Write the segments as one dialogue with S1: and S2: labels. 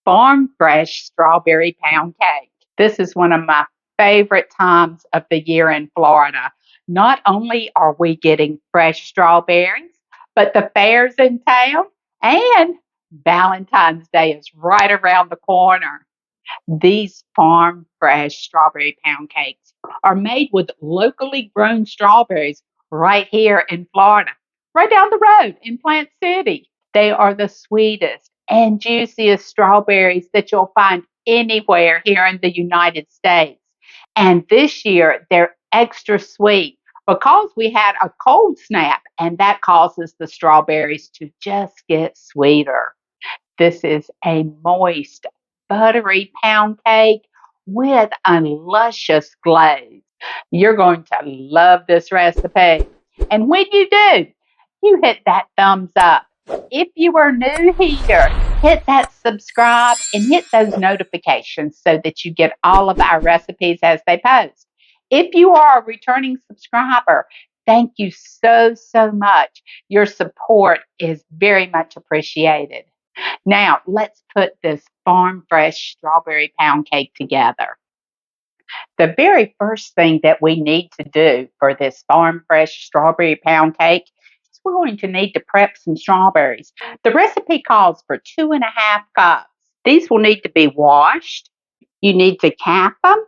S1: Farm fresh strawberry pound cake. This is one of my favorite times of the year in Florida. Not only are we getting fresh strawberries, but the fair's in town and Valentine's Day is right around the corner. These farm fresh strawberry pound cakes are made with locally grown strawberries right here in Florida, right down the road in Plant City. They are the sweetest and juiciest strawberries that you'll find anywhere here in the United States. And this year, they're extra sweet because we had a cold snap, and that causes the strawberries to just get sweeter. This is a moist, buttery pound cake with a luscious glaze. You're going to love this recipe. And when you do, you hit that thumbs up. If you are new here, hit that subscribe and hit those notifications so that you get all of our recipes as they post. If you are a returning subscriber, thank you so much. Your support is very much appreciated. Now, let's put this farm fresh strawberry pound cake together. The very first thing that we need to do for this farm fresh strawberry pound cake is we're going to need to prep some strawberries. The recipe calls for 2.5 cups. These will need to be washed. You need to cap them.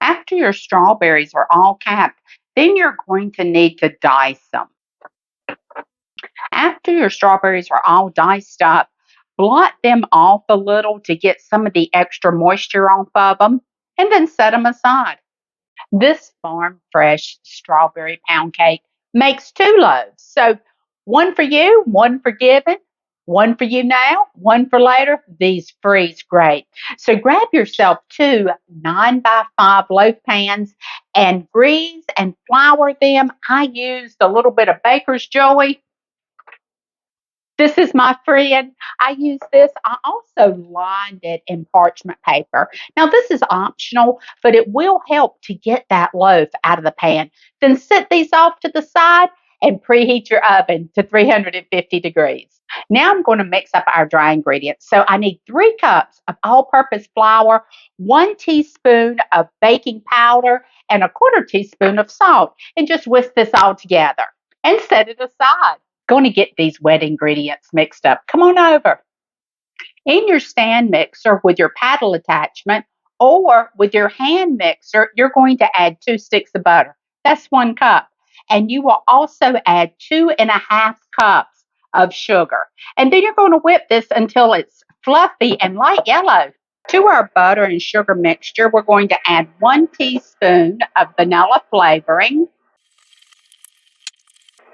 S1: After your strawberries are all capped, then you're going to need to dice them. After your strawberries are all diced up, blot them off a little to get some of the extra moisture off of them, and then set them aside. This farm fresh strawberry pound cake makes 2 loaves. So one for you, one for giving, one for you now, one for later. These freeze great. So grab yourself 2 9x5 loaf pans and grease and flour them. I used a little bit of baker's joy. This is my friend. I use this. I also lined it in parchment paper. Now, this is optional, but it will help to get that loaf out of the pan. Then set these off to the side and preheat your oven to 350 degrees. Now I'm going to mix up our dry ingredients. So I need 3 cups of all-purpose flour, 1 teaspoon of baking powder, and 1/4 teaspoon of salt. And just whisk this all together and set it aside. Going to get these wet ingredients mixed up. Come on over. In your stand mixer with your paddle attachment or with your hand mixer, you're going to add 2 sticks of butter. That's 1 cup. And you will also add 2.5 cups of sugar. And then you're going to whip this until it's fluffy and light yellow. To our butter and sugar mixture, we're going to add 1 teaspoon of vanilla flavoring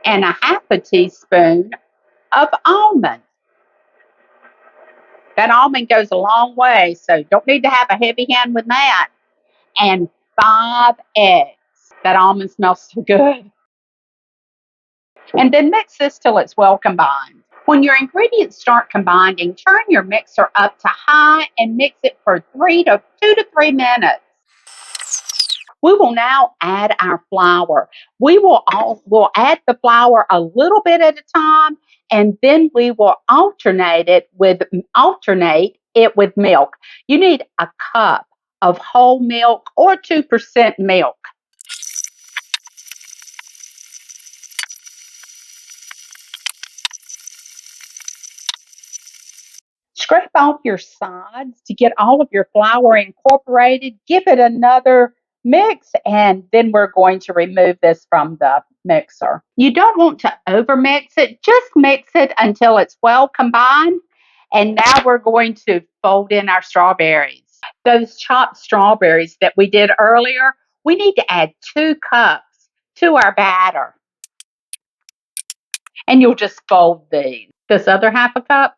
S1: and 1/2 teaspoon of almond. That almond goes a long way, so don't need to have a heavy hand with that. And 5 eggs. That almond smells so good. And then mix this till it's well combined. When your ingredients start combining, turn your mixer up to high and mix it for 2 to 3 minutes. We will now add our flour. We'll add the flour a little bit at a time, and then we will alternate it with milk. You need a cup of whole milk or 2% milk. Scrape off your sides to get all of your flour incorporated. Give it another mix, and then we're going to remove this from the mixer. You don't want to overmix it. Just mix it until it's well combined. And now we're going to fold in our strawberries. Those chopped strawberries that we did earlier, we need to add 2 cups to our batter. And you'll just fold these. This other 1/2 cup,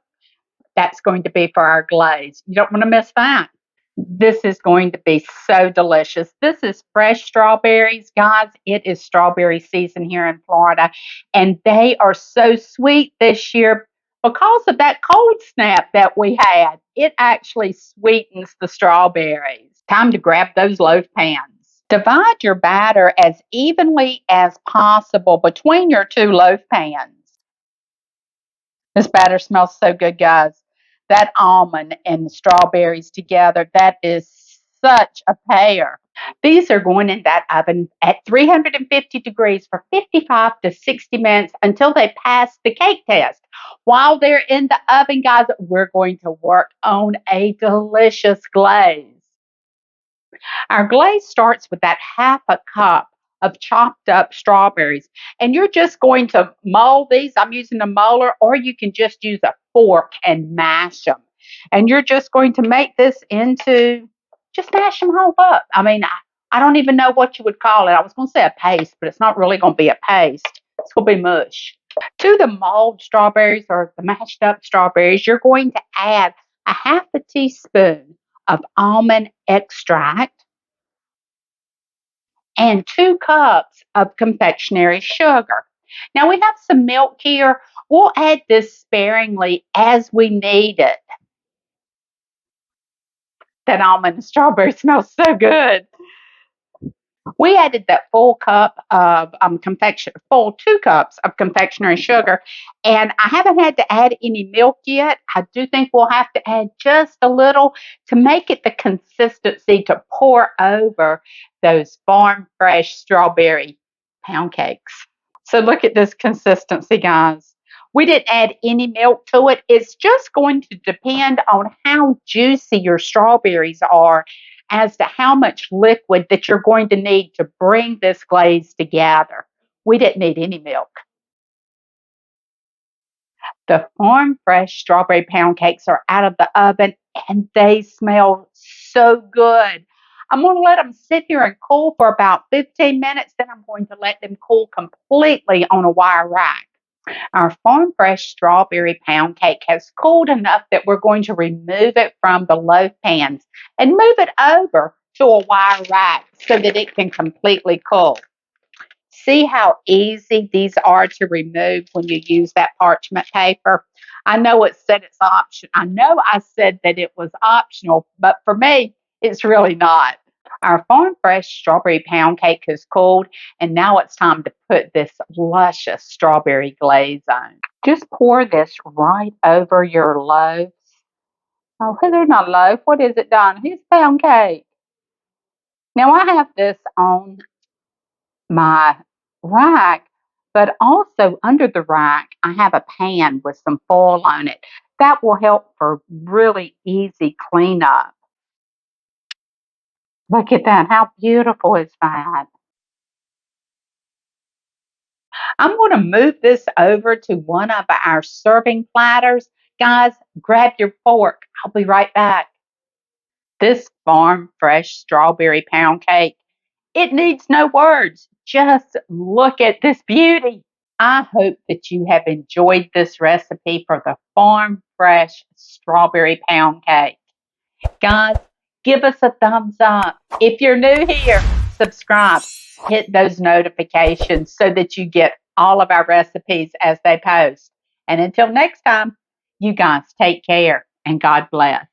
S1: that's going to be for our glaze. You don't want to miss that. This is going to be so delicious. This is fresh strawberries, guys. It is strawberry season here in Florida, and they are so sweet this year because of that cold snap that we had. It actually sweetens the strawberries. Time to grab those loaf pans. Divide your batter as evenly as possible between your 2 loaf pans. This batter smells so good, guys. That almond and the strawberries together, that is such a pair. These are going in that oven at 350 degrees for 55 to 60 minutes until they pass the cake test. While they're in the oven, guys, we're going to work on a delicious glaze. Our glaze starts with that half a cup of chopped up strawberries. And you're just going to mull these. I'm using a muller, or you can just use a fork and mash them. And you're just going to make this into, just mash them all up. I don't even know what you would call it. I was going to say a paste, but it's not really going to be a paste. It's going to be mush. To the mulled strawberries or the mashed up strawberries, you're going to add a half a teaspoon of almond extract and 2 cups of confectionery sugar. Now we have some milk here. We'll add this sparingly as we need it. That almond and strawberry smells so good. We added that full 2 cups of confectionery sugar, and I haven't had to add any milk yet. I do think we'll have to add just a little to make it the consistency to pour over those farm fresh strawberry pound cakes. So look at this consistency, guys. We didn't add any milk to it. It's just going to depend on how juicy your strawberries are as to how much liquid that you're going to need to bring this glaze together. We didn't need any milk. The farm fresh strawberry pound cakes are out of the oven and they smell so good. I'm going to let them sit here and cool for about 15 minutes. Then I'm going to let them cool completely on a wire rack. Our farm fresh strawberry pound cake has cooled enough that we're going to remove it from the loaf pans and move it over to a wire rack so that it can completely cool. See how easy these are to remove when you use that parchment paper? I know it said it's optional. I know I said that it was optional, but for me, it's really not. Our farm fresh strawberry pound cake has cooled, and now it's time to put this luscious strawberry glaze on. Just pour this right over your loaves. Oh, they're not a loaf. What is it, Donna? It's pound cake. Now I have this on my rack, but also under the rack, I have a pan with some foil on it. That will help for really easy cleanup. Look at that. How beautiful is that? I'm going to move this over to one of our serving platters. Guys, grab your fork. I'll be right back. This farm fresh strawberry pound cake, it needs no words. Just look at this beauty. I hope that you have enjoyed this recipe for the farm fresh strawberry pound cake. Guys, give us a thumbs up. If you're new here, subscribe. Hit those notifications so that you get all of our recipes as they post. And until next time, you guys take care and God bless.